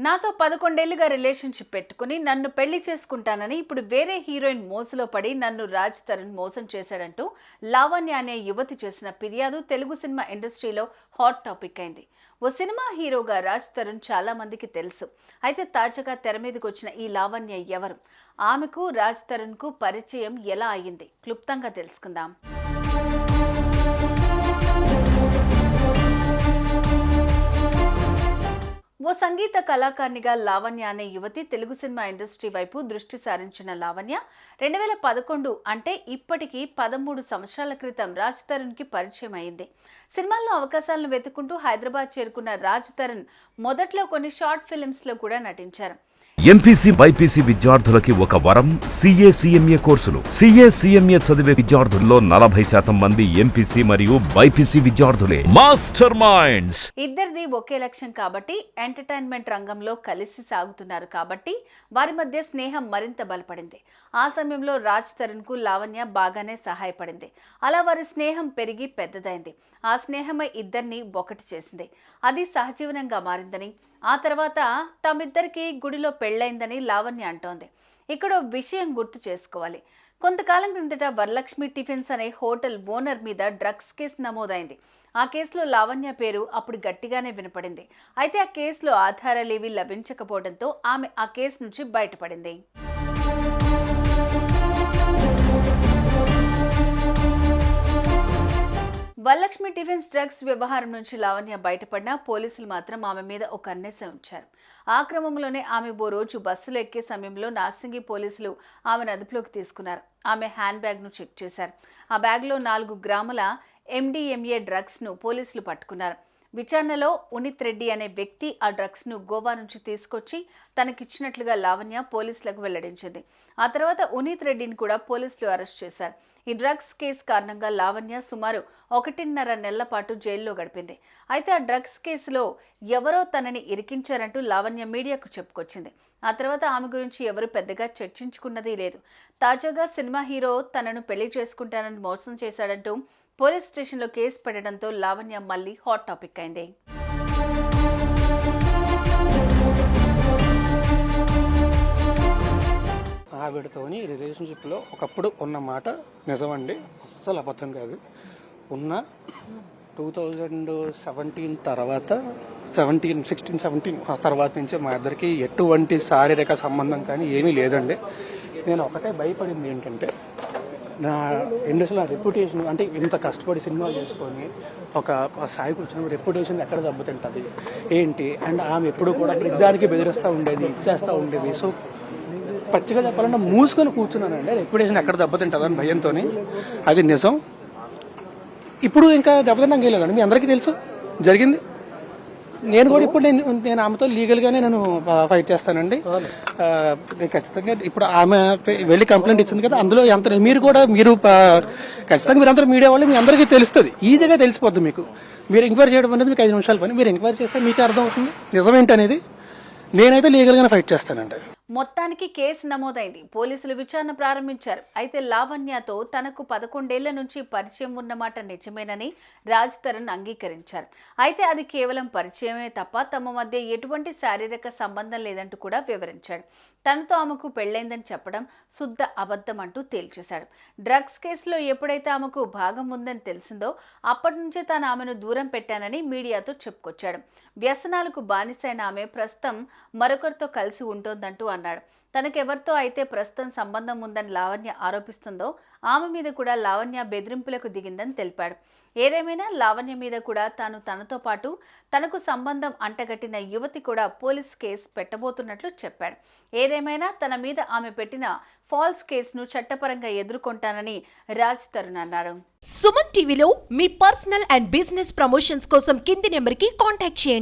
నాతో 11 ఏళ్లుగా రిలేషన్షిప్ పెట్టుకుని నన్ను పెళ్లి చేసుకుంటానని ఇప్పుడు వేరే హీరోయిన్ మోసలో పడి నన్ను రాజ్ తరుణ్ మోసం చేశాడంటూ లావణ్య అనే యువతి చేసిన ఫిర్యాదు తెలుగు సినిమా ఇండస్ట్రీలో హాట్ టాపిక్ అయింది. ఓ సినిమా హీరోగా రాజ్ తరుణ్ చాలా మందికి తెలుసు. అయితే తాజాగా తెర మీదకి వచ్చిన ఈ లావణ్య ఎవరు, ఆమెకు రాజ్ తరుణ్ కు పరిచయం ఎలా అయ్యింది, క్లుప్తంగా తెలుసుకుందాం. ఓ సంగీత కళాకారిణిగా లావణ్య అనే యువతి తెలుగు సినిమా ఇండస్ట్రీ వైపు దృష్టి సారించిన లావణ్య 2011 అంటే ఇప్పటికీ 13 సంవత్సరాల క్రితం రాజ్ తరుణ్ కి పరిచయం అయింది. సినిమాల్లో అవకాశాలను వెతుక్కుంటూ హైదరాబాద్ చేరుకున్న రాజ్ తరుణ్ మొదట్లో కొన్ని షార్ట్ ఫిల్మ్స్ లో కూడా నటించారు. ఎంపీసీ బైపీసీ విద్యార్థులకి ఒక వరం CA CMA కోర్సులు. CA CMA చదివే విద్యార్థుల్లో 40% మంది ఎంపీసీ మరియు బైపీసీ విద్యార్థులే. మాస్టర్ మైండ్స్ ఇద్దరిది ఒకే లక్ష్యం కాబట్టి, ఎంటర్టైన్మెంట్ రంగంలో కలిసి సాగుతున్నారు కాబట్టి వారి మధ్య స్నేహం మరింత బలపడింది. ఆ సమయంలో రాజ్ తరుణ్ కు లావణ్య బాగానే సహాయపడింది. అలా వారి స్నేహం పెరిగి పెద్దదైంది. ఆ స్నేహమై ఇద్దరిని ఒకటి చేసింది. అది సహజీవనంగా మారిందని, ఆ తర్వాత తమిద్దరికి గుడిలో పెళ్లైందని లావణ్య అంటోంది. ఇక్కడ విషయం గుర్తు చేసుకోవాలి. కొంతకాలం క్రిందట వరలక్ష్మి టిఫిన్స్ అనే హోటల్ ఓనర్ మీద డ్రగ్స్ కేసు నమోదైంది. ఆ కేసులో లావణ్య పేరు అప్పుడు గట్టిగానే వినపడింది. అయితే ఆ కేసులో ఆధారాలేవి లభించకపోవడంతో ఆమె ఆ కేసు నుంచి బయటపడింది. వరలక్ష్మి టిఫిన్స్ డ్రగ్స్ వ్యవహారం నుంచి లావణ్య బయటపడినా పోలీసులు మాత్రం ఆమె మీద ఒక కన్నేసి ఉంచారు. ఆ క్రమంలోనే ఆమె ఓ రోజు బస్సులో ఎక్కే సమయంలో నార్సింగి పోలీసులు ఆమెను అదుపులోకి తీసుకున్నారు. ఆమె హ్యాండ్ బ్యాగ్ ను చెక్ చేశారు. ఆ బ్యాగ్లో 4 గ్రాముల MDMA డ్రగ్స్ ను పోలీసులు పట్టుకున్నారు. విచారణలో ఉనిత్ రెడ్డి అనే వ్యక్తి ఆ డ్రగ్స్ ను గోవా నుంచి తీసుకొచ్చి తనకిచ్చినట్లుగా లావణ్య పోలీసులకు వెల్లడించింది. ఆ తర్వాత ఉనిత్ రెడ్డిని కూడా పోలీసులు అరెస్ట్ చేశారు. ఈ డ్రగ్స్ కేసు కారణంగా లావణ్య సుమారు 1.5 నెలల పాటు జైల్లో గడిపింది. అయితే ఆ డ్రగ్స్ కేసులో ఎవరో తనని ఇరికించారంటూ లావణ్య మీడియాకు చెప్పుకొచ్చింది. ఆ తర్వాత ఆమె గురించి ఎవరు పెద్దగా చర్చించుకున్నది లేదు. తాజాగా సినిమా హీరో తనను పెళ్లి చేసుకుంటానని మోసం చేశాడంటూ పోలీస్ స్టేషన్లో కేసు పెట్టడంతో లావణ్య మళ్ళీ హాట్ టాపిక్ అయింది. ఆవిడతోని రిలేషన్షిప్లో ఒకప్పుడు ఉన్న మాట నిజమండి, అస్సలు అబద్ధం కాదు. ఉన్న 2017 తర్వాత 16-17 ఆ తర్వాత నుంచి మా ఇద్దరికి ఎటువంటి శారీరక సంబంధం కానీ ఏమీ లేదండి. నేను ఒకటే భయపడింది ఏంటంటే, నా ఇండస్ట్రీలో రెప్యుటేషన్, అంటే ఇంత కష్టపడి సినిమాలు చేసుకొని ఒక స్థాయికి వచ్చిన రెప్యుటేషన్ ఎక్కడ దెబ్బతింటుంది ఏంటి, అండ్ ఆమె ఎప్పుడు కూడా దానికి బెదిరిస్తూ ఉండేది, ఇచ్చేస్తూ ఉండేది. సో పచ్చిగా చెప్పాలంటే మూసుకొని కూర్చున్నానండి, రెప్యుటేషన్ ఎక్కడ దెబ్బతింటుందని భయంతో. అది నిజం. ఇప్పుడు ఇంకా దెబ్బతిన్నాక లేదండి, మీ అందరికీ తెలుసు జరిగింది. నేను కూడా ఇప్పుడు నేను ఆమెతో లీగల్గానే నేను ఫైట్ చేస్తానండి ఖచ్చితంగా. ఇప్పుడు ఆమె వెళ్ళి కంప్లైంట్ ఇచ్చింది కదా, అందులో ఎంత మీరు ఖచ్చితంగా మీరందరూ మీడియా వాళ్ళు మీ అందరికీ తెలుస్తుంది, ఈజీగా తెలిసిపోద్ది మీకు. మీరు ఎంక్వైరీ చేయడం అనేది మీకు 5 నిమిషాల పని. మీరు ఎంక్వైరీ చేస్తే మీకే అర్థం అవుతుంది నిజమేంటి అనేది. నేనైతే లీగల్గానే ఫైట్ చేస్తానండి. మొత్తానికి కేసు నమోదైంది. పోలీసులు విచారణ ప్రారంభించారు. అయితే లావణ్యతో తనకు 11 ఏళ్ల నుంచి పరిచయం ఉన్నమాట నిజమేనని రాజ్ తరుణ్ అంగీకరించారు. అయితే అది కేవలం పరిచయమే తప్ప తమ మధ్య ఎటువంటి శారీరక సంబంధం లేదంటూ కూడా వివరించాడు. తనతో ఆమెకు పెళ్లైందని చెప్పడం శుద్ధ అబద్ధం అంటూ తేల్చేశాడు. డ్రగ్స్ కేసులో ఎప్పుడైతే ఆమెకు భాగం ఉందని తెలిసిందో అప్పటి నుంచే తాను ఆమెను దూరం పెట్టానని మీడియాతో చెప్పుకొచ్చాడు. వ్యసనాలకు బానిసైన ఆమె ప్రస్తుతం మరొకరితో కలిసి ఉంటోందంటూ అన్నాడు. తనకెవరితో అయితే ప్రస్తుతం సంబంధం ఉందని లావణ్య ఆరోపిస్తుందో ఆమె మీద కూడా లావణ్య బెదిరింపులకు దిగిందని తెలిపాడు. ఏదేమైనా లావణ్య మీద కూడా తనతో పాటు తనకు సంబంధం అంటగట్టిన యువతి కూడా పోలీస్ కేసు పెట్టబోతున్నట్లు చెప్పాడు. ఏదేమైనా తన మీద ఆమె పెట్టిన ఫాల్స్ కేసును చట్టపరంగా ఎదుర్కొంటానని రాజ్ తరుణ్ అన్నారు. సుమన్ టీవీలో మీ పర్సనల్ అండ్ బిజినెస్ ప్రమోషన్స్ కోసం కింది నెంబర్కి కాంటాక్ట్ చేయండి.